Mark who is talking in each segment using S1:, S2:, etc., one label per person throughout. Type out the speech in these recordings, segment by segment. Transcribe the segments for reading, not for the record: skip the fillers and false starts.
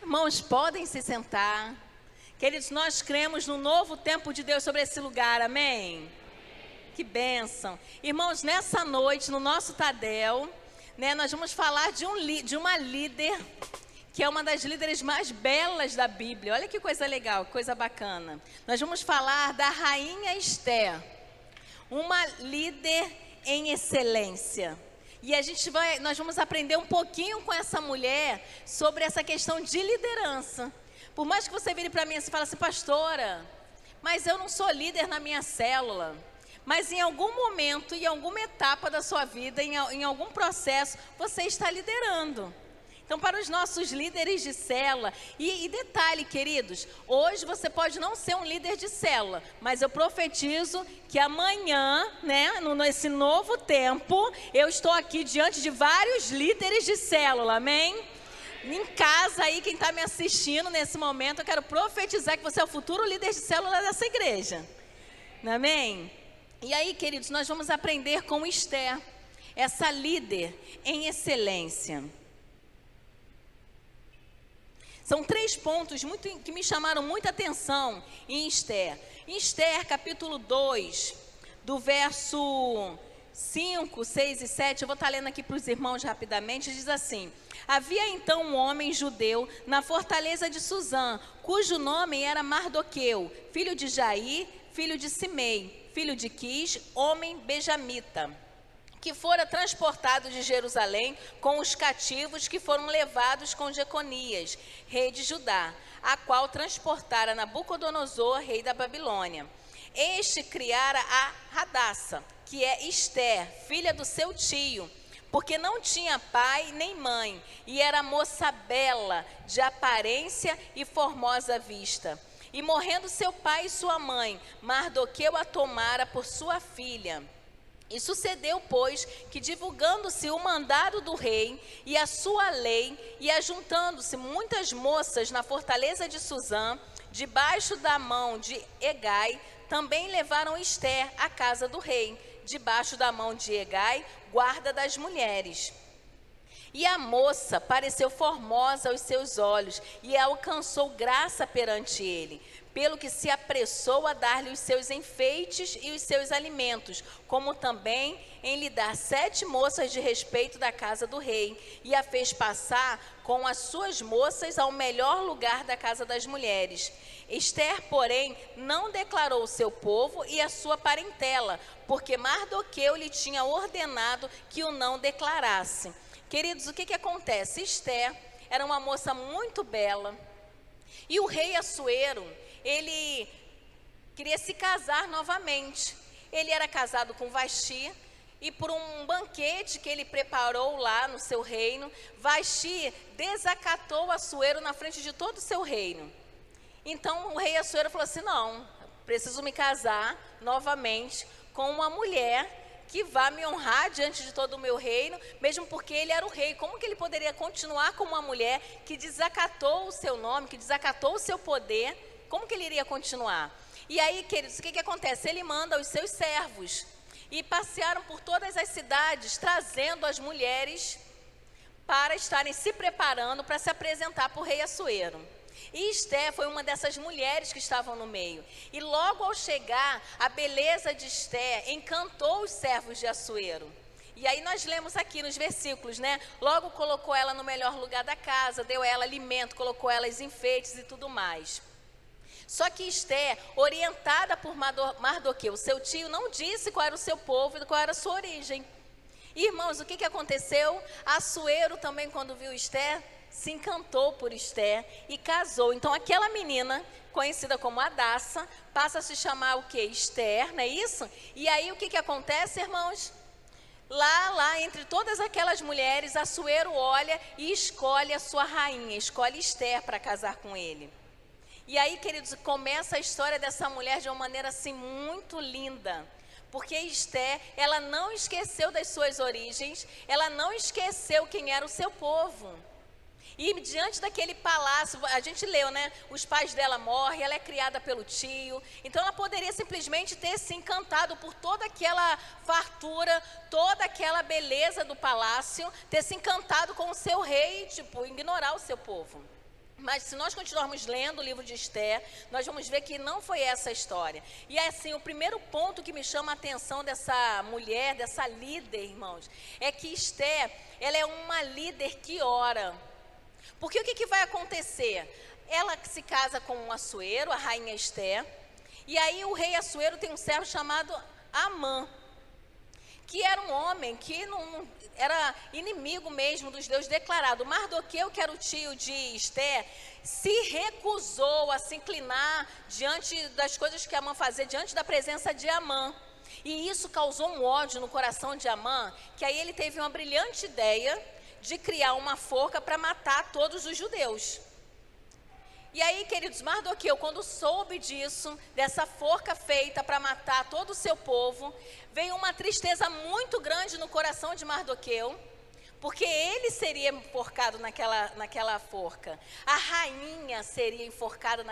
S1: Irmãos, podem se sentar. Queridos, nós cremos no novo tempo de Deus sobre esse lugar, amém? Que bênção. Irmãos, nessa noite, no nosso Tadel, né, nós vamos falar de uma líder, que é uma das líderes mais belas da Bíblia. Olha que coisa legal, que coisa bacana. Nós vamos falar da Rainha Esther, uma líder em excelência. E nós vamos aprender um pouquinho com essa mulher sobre essa questão de liderança. Por mais que você vire para mim e fale assim, pastora, mas eu não sou líder na minha célula. Mas em algum momento, em alguma etapa da sua vida, em algum processo, você está liderando. Então, para os nossos líderes de célula, e detalhe, queridos, hoje você pode não ser um líder de célula, mas eu profetizo que amanhã, né, nesse novo tempo, eu estou aqui diante de vários líderes de célula, amém? Em casa aí, quem está me assistindo nesse momento, eu quero profetizar que você é o futuro líder de célula dessa igreja, amém? E aí, queridos, nós vamos aprender com Esther, essa líder em excelência. São 3 pontos que me chamaram muita atenção em Esther. Em Esther, capítulo 2, do verso 5, 6 e 7, eu vou estar lendo aqui para os irmãos rapidamente, diz assim: havia então um homem judeu na fortaleza de Suzã, cujo nome era Mardoqueu, filho de Jair, filho de Simei, filho de Quis, homem benjamita, que fora transportado de Jerusalém com os cativos que foram levados com Jeconias, rei de Judá, a qual transportara Nabucodonosor, rei da Babilônia. Este criara a Hadassa, que é Esther, filha do seu tio, porque não tinha pai nem mãe, e era moça bela, de aparência e formosa vista. E morrendo seu pai e sua mãe, Mardoqueu a tomara por sua filha. E sucedeu, pois, que divulgando-se o mandado do rei e a sua lei, e ajuntando-se muitas moças na fortaleza de Suzã, debaixo da mão de Hegai, também levaram Esther à casa do rei, debaixo da mão de Hegai, guarda das mulheres. E a moça pareceu formosa aos seus olhos, e alcançou graça perante ele, pelo que se apressou a dar-lhe os seus enfeites e os seus alimentos, como também em lhe dar 7 moças de respeito da casa do rei, e a fez passar com as suas moças ao melhor lugar da casa das mulheres. Esther, porém, não declarou o seu povo e a sua parentela, porque Mardoqueu lhe tinha ordenado que o não declarasse. Queridos, o que acontece? Esther era uma moça muito bela, e o rei Assuero, ele queria se casar novamente. Ele era casado com Vasti, e por um banquete que ele preparou lá no seu reino, Vasti desacatou Assuero na frente de todo o seu reino. Então o rei Assuero falou assim, não, preciso me casar novamente com uma mulher que vá me honrar diante de todo o meu reino, mesmo porque ele era o rei. Como que ele poderia continuar com uma mulher que desacatou o seu nome, que desacatou o seu poder? Como que ele iria continuar? E aí, queridos, o que acontece? Ele manda os seus servos, e passearam por todas as cidades, trazendo as mulheres para estarem se preparando para se apresentar para o rei Assuero. E Esther foi uma dessas mulheres que estavam no meio. E logo ao chegar, a beleza de Esther encantou os servos de Assuero. E aí nós lemos aqui nos versículos, né? Logo colocou ela no melhor lugar da casa, deu a ela alimento, colocou ela os enfeites e tudo mais. Só que Esther, orientada por Mardoqueu, seu tio, não disse qual era o seu povo e qual era a sua origem. Irmãos, o que aconteceu? Assuero também, quando viu Esther, se encantou por Esther e casou. Então aquela menina, conhecida como Hadassa, passa a se chamar o quê? Esther, não é isso? E aí o que acontece, irmãos? Lá entre todas aquelas mulheres, Assuero olha e escolhe a sua rainha, escolhe Esther para casar com ele. E aí, queridos, começa a história dessa mulher de uma maneira assim muito linda. Porque Esther, ela não esqueceu das suas origens, ela não esqueceu quem era o seu povo. E diante daquele palácio, a gente leu, né? Os pais dela morrem, ela é criada pelo tio. Então ela poderia simplesmente ter se encantado por toda aquela fartura, toda aquela beleza do palácio, ter se encantado com o seu rei e, ignorar o seu povo. Mas se nós continuarmos lendo o livro de Esther, nós vamos ver que não foi essa a história. E assim, o primeiro ponto que me chama a atenção dessa mulher, dessa líder, irmãos, é que Esther, ela é uma líder que ora. Porque o que vai acontecer? Ela se casa com um Assuero, a rainha Esther, e aí o rei Assuero tem um servo chamado Amã, que era um homem que não era inimigo mesmo dos deuses declarado. Mardoqueu, que era o tio de Esther, se recusou a se inclinar diante das coisas que Amã fazia, diante da presença de Amã. E isso causou um ódio no coração de Amã, que aí ele teve uma brilhante ideia de criar uma forca para matar todos os judeus. E aí, queridos, Mardoqueu, quando soube disso, dessa forca feita para matar todo o seu povo, veio uma tristeza muito grande no coração de Mardoqueu, porque ele seria enforcado naquela forca. A rainha seria enforcada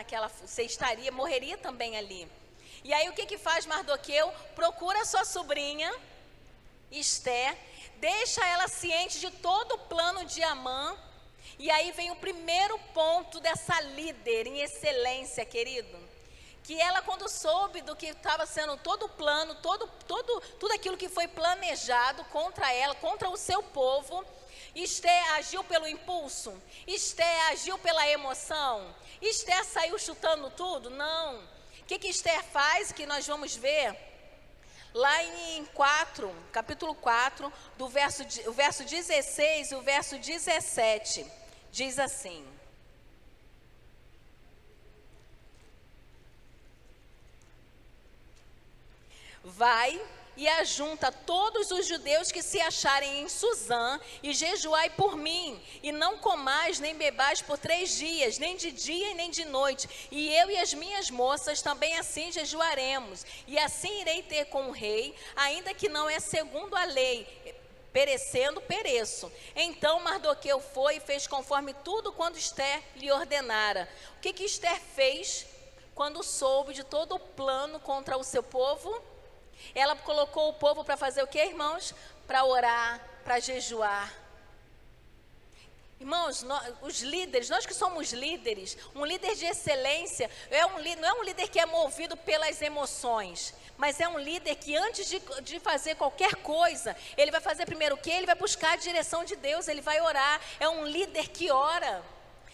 S1: morreria também ali. E aí, o que faz Mardoqueu? Procura sua sobrinha, Esther, deixa ela ciente de todo o plano de Amã. E aí vem o primeiro ponto dessa líder em excelência, querido. Que ela, quando soube do que estava sendo todo o plano, tudo aquilo que foi planejado contra ela, contra o seu povo, Esther agiu pelo impulso? Esther agiu pela emoção? Esther saiu chutando tudo? Não. O que Esther faz, que nós vamos ver lá em capítulo 4, o verso 16 e o verso 17. Diz assim: vai e ajunta todos os judeus que se acharem em Suzã, e jejuai por mim, e não comais nem bebais por 3 dias, nem de dia e nem de noite, e eu e as minhas moças também assim jejuaremos, e assim irei ter com o rei, ainda que não é segundo a lei, perecendo, pereço. Então Mardoqueu foi e fez conforme tudo quanto Esther lhe ordenara. O que Esther fez quando soube de todo o plano contra o seu povo? Ela colocou o povo para fazer o que, irmãos? Para orar, para jejuar. Irmãos, os líderes, nós que somos líderes, um líder de excelência, não é um líder que é movido pelas emoções, mas é um líder que antes de fazer qualquer coisa, ele vai fazer primeiro o quê? Ele vai buscar a direção de Deus, ele vai orar. É um líder que ora.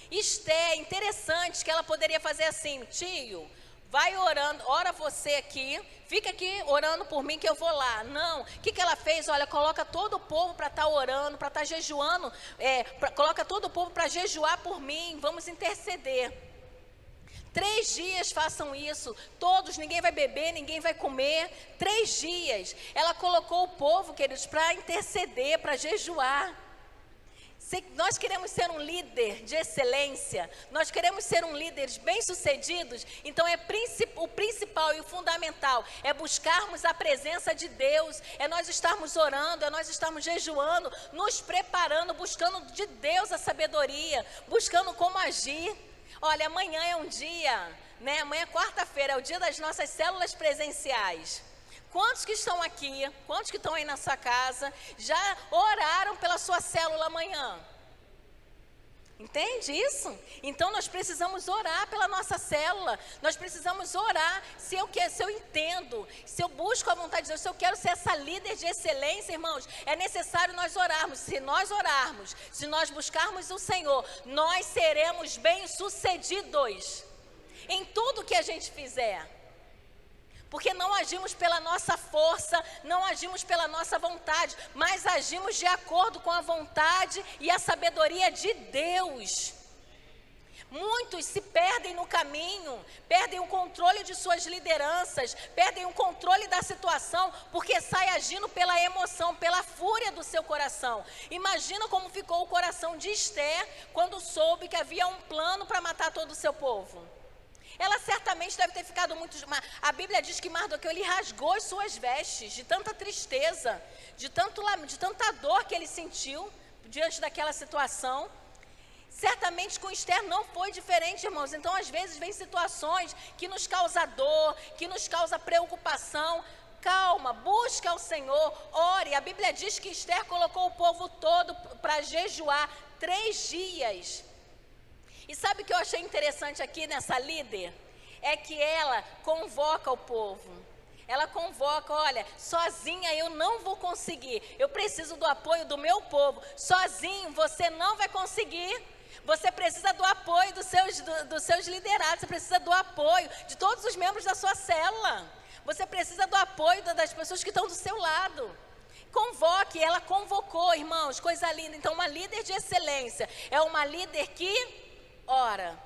S1: Esther, interessante que ela poderia fazer assim: tio, vai orando, ora você aqui, fica aqui orando por mim que eu vou lá. Não, o que ela fez? Olha, coloca todo o povo para estar orando, para estar jejuando, coloca todo o povo para jejuar por mim, vamos interceder. 3 dias façam isso, todos, ninguém vai beber, ninguém vai comer, 3 dias. Ela colocou o povo, queridos, para interceder, para jejuar. Se nós queremos ser um líder de excelência, nós queremos ser um líder bem-sucedidos, então o principal e o fundamental é buscarmos a presença de Deus, é nós estarmos orando, é nós estarmos jejuando, nos preparando, buscando de Deus a sabedoria, buscando como agir. Olha, amanhã é um dia, né? Amanhã é quarta-feira, é o dia das nossas células presenciais. Quantos que estão aqui, quantos que estão aí na sua casa, já oraram pela sua célula amanhã? Entende isso? Então nós precisamos orar pela nossa célula, nós precisamos orar, se eu entendo, se eu busco a vontade de Deus, se eu quero ser essa líder de excelência, irmãos, é necessário nós orarmos. Se nós orarmos, se nós buscarmos o Senhor, nós seremos bem-sucedidos em tudo que a gente fizer. Porque não agimos pela nossa força, não agimos pela nossa vontade, mas agimos de acordo com a vontade e a sabedoria de Deus. Muitos se perdem no caminho, perdem o controle de suas lideranças, perdem o controle da situação, porque sai agindo pela emoção, pela fúria do seu coração. Imagina como ficou o coração de Esther quando soube que havia um plano para matar todo o seu povo. Ela certamente deve ter ficado muito... A Bíblia diz que Mardoqueu, ele rasgou as suas vestes, de tanta tristeza, de tanta dor que ele sentiu diante daquela situação. Certamente com Esther não foi diferente, irmãos. Então, às vezes, vem situações que nos causam dor, que nos causam preocupação. Calma, busca ao Senhor, ore. A Bíblia diz que Esther colocou o povo todo para jejuar 3 dias. E sabe o que eu achei interessante aqui nessa líder? É que ela convoca o povo. Ela convoca, olha, sozinha eu não vou conseguir. Eu preciso do apoio do meu povo. Sozinho você não vai conseguir. Você precisa do apoio dos seus liderados. Você precisa do apoio de todos os membros da sua célula. Você precisa do apoio das pessoas que estão do seu lado. Convoque, ela convocou, irmãos, coisa linda. Então, uma líder de excelência é uma líder que ora,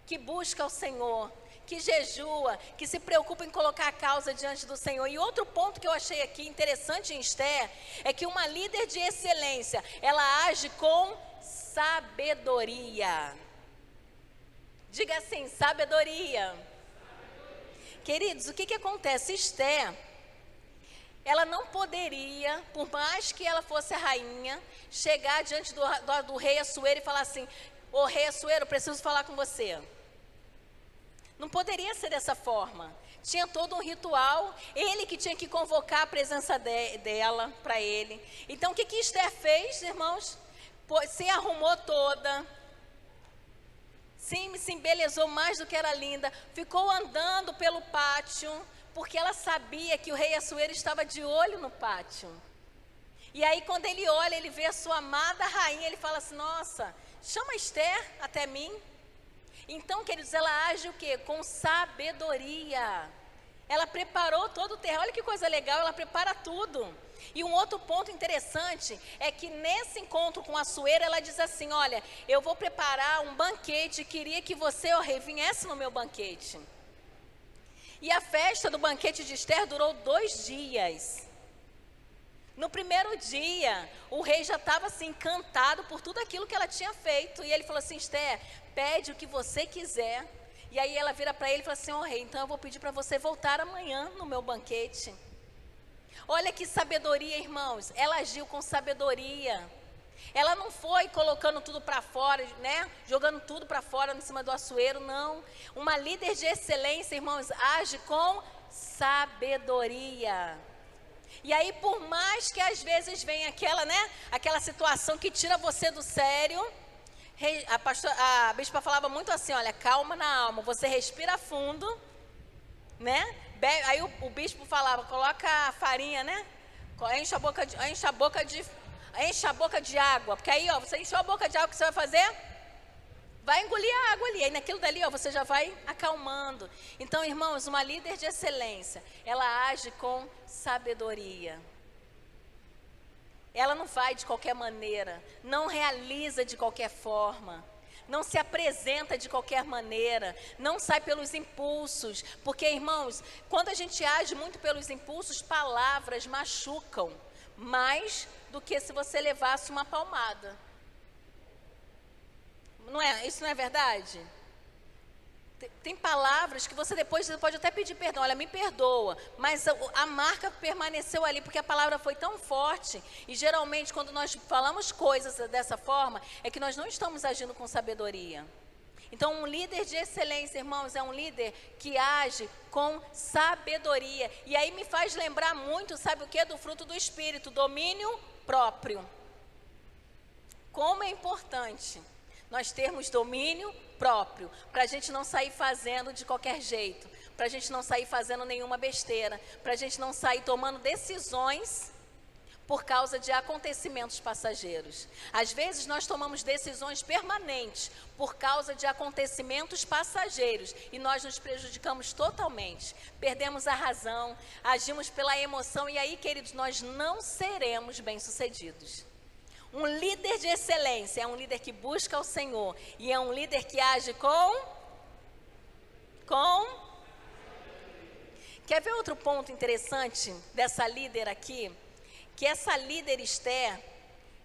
S1: que busca o Senhor, que jejua, que se preocupa em colocar a causa diante do Senhor. E outro ponto que eu achei aqui interessante em Esther é que uma líder de excelência, ela age com sabedoria. Diga assim, sabedoria. Queridos, o que acontece? Esther, ela não poderia, por mais que ela fosse a rainha, chegar diante do rei Assuero e falar assim: ô rei Assuero, eu preciso falar com você. Não poderia ser dessa forma. Tinha todo um ritual, ele que tinha que convocar a presença dela para ele. Então o que Esther fez, irmãos? Se arrumou toda, se embelezou mais do que era linda, ficou andando pelo pátio, porque ela sabia que o rei Assuero estava de olho no pátio. E aí quando ele olha, ele vê a sua amada rainha, ele fala assim: nossa, chama Esther até mim. Então, queridos, ela age o quê? Com sabedoria. Ela preparou todo o terreno. Olha que coisa legal, ela prepara tudo. E um outro ponto interessante é que nesse encontro com Assuero, ela diz assim: olha, eu vou preparar um banquete, queria que você, ó rei, viesse no meu banquete. E a festa do banquete de Esther durou 2 dias. No primeiro dia, o rei já estava assim, encantado por tudo aquilo que ela tinha feito. E ele falou assim: Esther, pede o que você quiser. E aí ela vira para ele e fala assim: ó rei, então eu vou pedir para você voltar amanhã no meu banquete. Olha que sabedoria, irmãos. Ela agiu com sabedoria. Ela não foi colocando tudo para fora, né? Jogando tudo para fora em cima do Assuero, não. Uma líder de excelência, irmãos, age com sabedoria. E aí, por mais que às vezes venha aquela situação que tira você do sério, a bispa falava muito assim: olha, calma na alma, você respira fundo, né? Aí o bispo falava: coloca a farinha, né? Enche a boca de água, porque aí, ó, você encheu a boca de água, o que você vai fazer? Vai engolir a água ali, aí naquilo dali, ó, você já vai acalmando. Então, irmãos, uma líder de excelência, ela age com sabedoria. Ela não vai de qualquer maneira, não realiza de qualquer forma, não se apresenta de qualquer maneira, não sai pelos impulsos, porque, irmãos, quando a gente age muito pelos impulsos, palavras machucam mais do que se você levasse uma palmada. Isso não é verdade? Tem palavras que você pode até pedir perdão, olha, me perdoa, mas a marca permaneceu ali, porque a palavra foi tão forte, e geralmente quando nós falamos coisas dessa forma, é que nós não estamos agindo com sabedoria. Então, um líder de excelência, irmãos, é um líder que age com sabedoria, e aí me faz lembrar muito, sabe o que? Do fruto do Espírito, domínio próprio. Como é importante nós termos domínio próprio, para a gente não sair fazendo de qualquer jeito, para a gente não sair fazendo nenhuma besteira, para a gente não sair tomando decisões por causa de acontecimentos passageiros. Às vezes nós tomamos decisões permanentes por causa de acontecimentos passageiros e nós nos prejudicamos totalmente, perdemos a razão, agimos pela emoção e aí, queridos, nós não seremos bem-sucedidos. Um líder de excelência é um líder que busca o Senhor e é um líder que age com... Quer ver outro ponto interessante dessa líder aqui? Que essa líder Esther,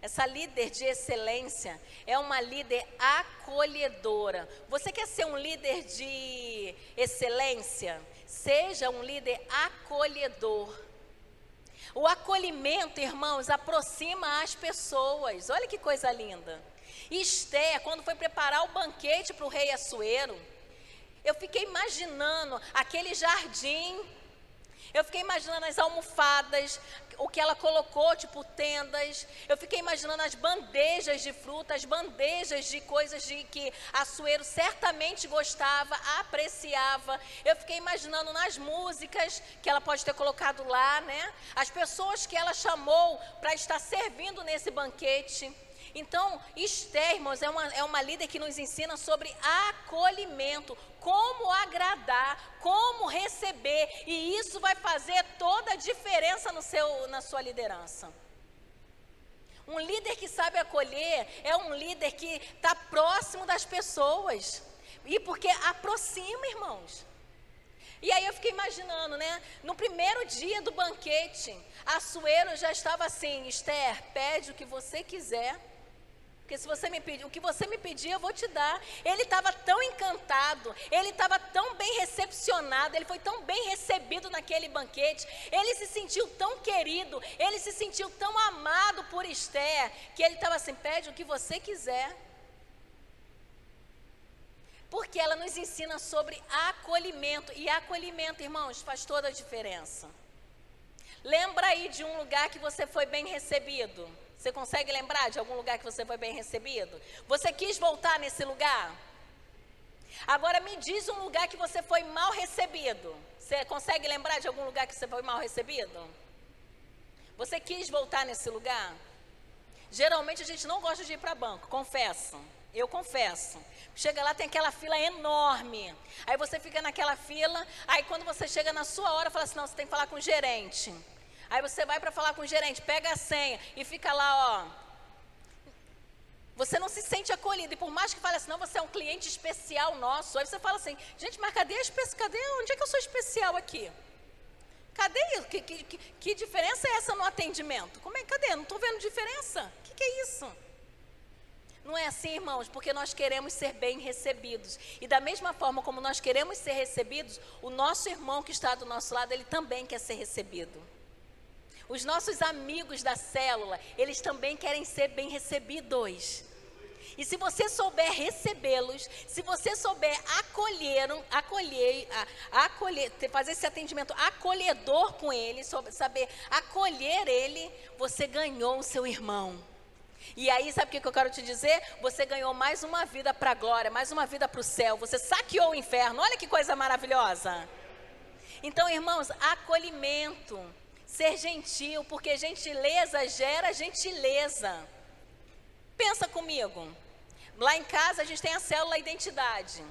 S1: essa líder de excelência, é uma líder acolhedora. Você quer ser um líder de excelência? Seja um líder acolhedor. O acolhimento, irmãos, aproxima as pessoas. Olha que coisa linda. Esther, quando foi preparar o banquete para o rei Assuero, eu fiquei imaginando aquele jardim. Eu fiquei imaginando as almofadas, o que ela colocou, tipo tendas. Eu fiquei imaginando as bandejas de frutas, as bandejas de coisas que Assuero certamente gostava, apreciava. Eu fiquei imaginando nas músicas que ela pode ter colocado lá, né? As pessoas que ela chamou para estar servindo nesse banquete. Então, Esther, irmãos, é uma líder que nos ensina sobre acolhimento, como agradar, como receber, e isso vai fazer toda a diferença na sua liderança. Um líder que sabe acolher é um líder que está próximo das pessoas, e porque aproxima, irmãos. E aí eu fiquei imaginando, né? No primeiro dia do banquete, Assuero já estava assim: Esther, pede o que você quiser. Porque se você me pedir, o que você me pedir, eu vou te dar. Ele estava tão encantado, ele estava tão bem recepcionado, ele foi tão bem recebido naquele banquete, ele se sentiu tão querido, ele se sentiu tão amado por Esther, que ele estava assim: pede o que você quiser. Porque ela nos ensina sobre acolhimento, e acolhimento, irmãos, faz toda a diferença. Lembra aí de um lugar que você foi bem recebido? Você consegue lembrar de algum lugar que você foi bem recebido? Você quis voltar nesse lugar? Agora me diz um lugar que você foi mal recebido. Você consegue lembrar de algum lugar que você foi mal recebido? Você quis voltar nesse lugar? Geralmente a gente não gosta de ir para banco, confesso. Eu confesso. Chega lá, tem aquela fila enorme. Aí você fica naquela fila, aí quando você chega na sua hora, fala assim: não, você tem que falar com o gerente. Aí você vai para falar com o gerente, pega a senha e fica lá, ó. Você não se sente acolhido. E por mais que fale assim: não, você é um cliente especial nosso. Aí você fala assim: gente, mas cadê onde é que eu sou especial aqui? Cadê isso? Que diferença é essa no atendimento? Cadê? Não estou vendo diferença. O que é isso? Não é assim, irmãos, porque nós queremos ser bem recebidos. E da mesma forma como nós queremos ser recebidos, o nosso irmão que está do nosso lado, ele também quer ser recebido. Os nossos amigos da célula, eles também querem ser bem recebidos. E se você souber recebê-los, se você souber fazer esse atendimento acolhedor com ele, saber acolher ele, você ganhou o seu irmão. E aí, sabe o que eu quero te dizer? Você ganhou mais uma vida para a glória, mais uma vida para o céu. Você saqueou o inferno. Olha que coisa maravilhosa. Então, irmãos, acolhimento, ser gentil, porque gentileza gera gentileza. Pensa comigo. Lá em casa a gente tem a célula identidade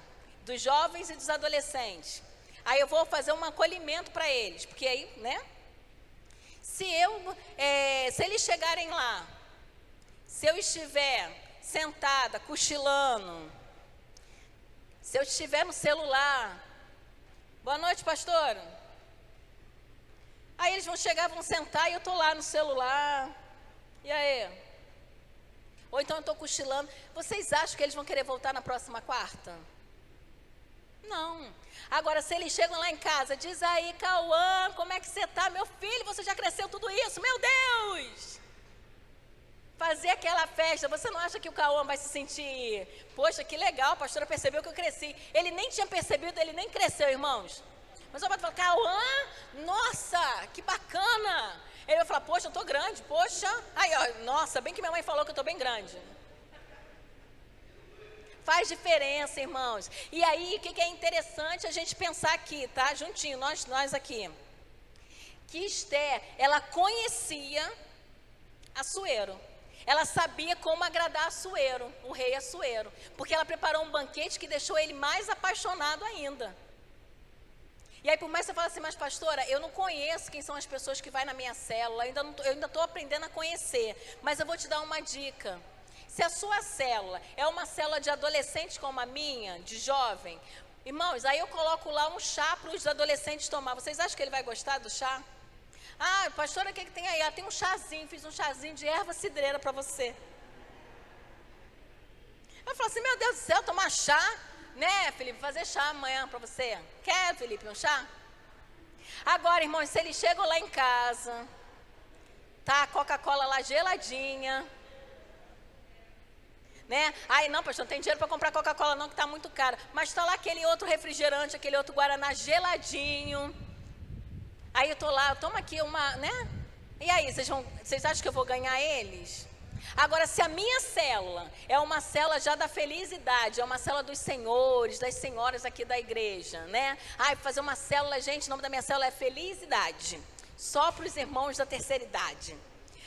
S1: dos jovens e dos adolescentes. Aí eu vou fazer um acolhimento para eles, porque aí, né? Se eles chegarem lá, se eu estiver sentada, cochilando, se eu estiver no celular, boa noite, pastor. Aí eles vão chegar, vão sentar e eu estou lá no celular. E aí? Ou então eu estou cochilando. Vocês acham que eles vão querer voltar na próxima quarta? Não. Agora, se eles chegam lá em casa, diz aí, Cauã, como é que você está? Meu filho, você já cresceu tudo isso? Meu Deus! Fazer aquela festa, você não acha que o Cauã vai se sentir, poxa, que legal, a pastora percebeu que eu cresci. Ele nem tinha percebido, ele nem cresceu, irmãos. Mas eu vou falar: Cauã, nossa, que bacana. Ele vai falar: poxa, eu estou grande, poxa. Aí, ó, nossa, bem que minha mãe falou que eu estou bem grande. Faz diferença, irmãos. E aí, o que é interessante a gente pensar aqui, tá? Juntinho, nós aqui. Que Esther, ela conhecia Assuero. Ela sabia como agradar Assuero, o rei Assuero. Porque ela preparou um banquete que deixou ele mais apaixonado ainda. E aí, por mais que você fale assim: mas pastora, eu não conheço quem são as pessoas que vai na minha célula, eu ainda estou aprendendo a conhecer. Mas eu vou te dar uma dica. Se a sua célula é uma célula de adolescente como a minha, de jovem, irmãos, aí eu coloco lá um chá para os adolescentes tomar. Vocês acham que ele vai gostar do chá? Ah, pastora, o que tem aí? Ah, tem um chazinho, fiz um chazinho de erva cidreira para você. Eu falo assim: meu Deus do céu, tomar chá? Né, Felipe, fazer chá amanhã para você. Quer, Felipe, um chá? Agora, irmãos, se eles chegam lá em casa, tá a Coca-Cola lá geladinha, né? Aí, não, pastor, não tem dinheiro para comprar Coca-Cola não, que está muito cara. Mas está lá aquele outro refrigerante, aquele outro Guaraná geladinho. Aí eu tô lá, toma aqui uma, né? E aí, vocês acham que eu vou ganhar eles? Agora, se a minha célula é uma célula já da felicidade, é uma célula dos senhores, das senhoras aqui da igreja, né? Ai, fazer uma célula, gente, o nome da minha célula é felicidade. Só para os irmãos da terceira idade.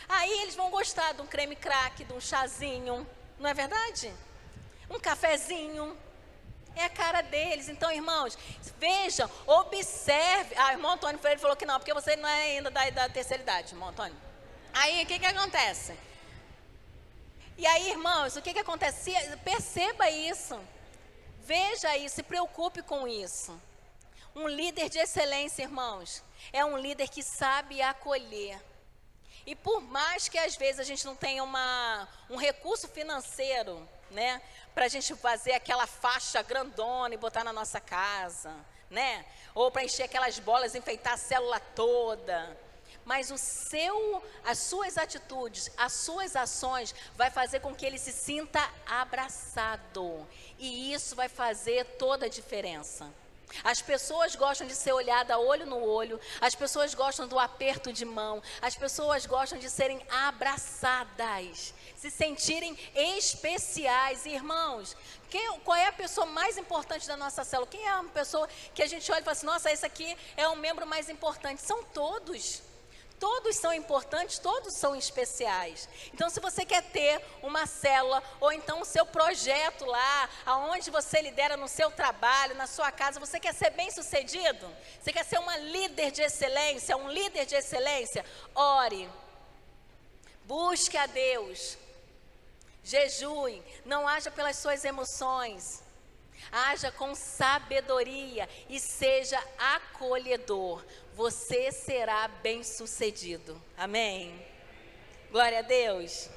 S1: Aí eles vão gostar de um creme crack, de um chazinho, não é verdade? Um cafezinho. É a cara deles. Então, irmãos, vejam, observe. Ah, irmão Antônio Freire falou que não, porque você não é ainda da terceira idade, irmão Antônio. Aí, o que acontece? E aí, irmãos, o que acontece? Perceba isso. Veja isso, se preocupe com isso. Um líder de excelência, irmãos, é um líder que sabe acolher. E por mais que às vezes a gente não tenha um recurso financeiro, né, para a gente fazer aquela faixa grandona e botar na nossa casa, né, ou para encher aquelas bolas, enfeitar a célula toda, mas as suas atitudes, as suas ações vai fazer com que ele se sinta abraçado, e isso vai fazer toda a diferença. As pessoas gostam de ser olhada olho no olho, as pessoas gostam do aperto de mão, as pessoas gostam de serem abraçadas, se sentirem especiais. Irmãos, qual é a pessoa mais importante da nossa célula? Quem é uma pessoa que a gente olha e fala assim, nossa, esse aqui é o membro mais importante? São todos. Todos são importantes, todos são especiais. Então, se você quer ter uma célula, ou então o seu projeto lá, aonde você lidera no seu trabalho, na sua casa, você quer ser bem sucedido? Você quer ser uma líder de excelência, um líder de excelência? Ore, busque a Deus, jejue, não haja pelas suas emoções. Haja com sabedoria e seja acolhedor. Você será bem-sucedido. Amém? Glória a Deus.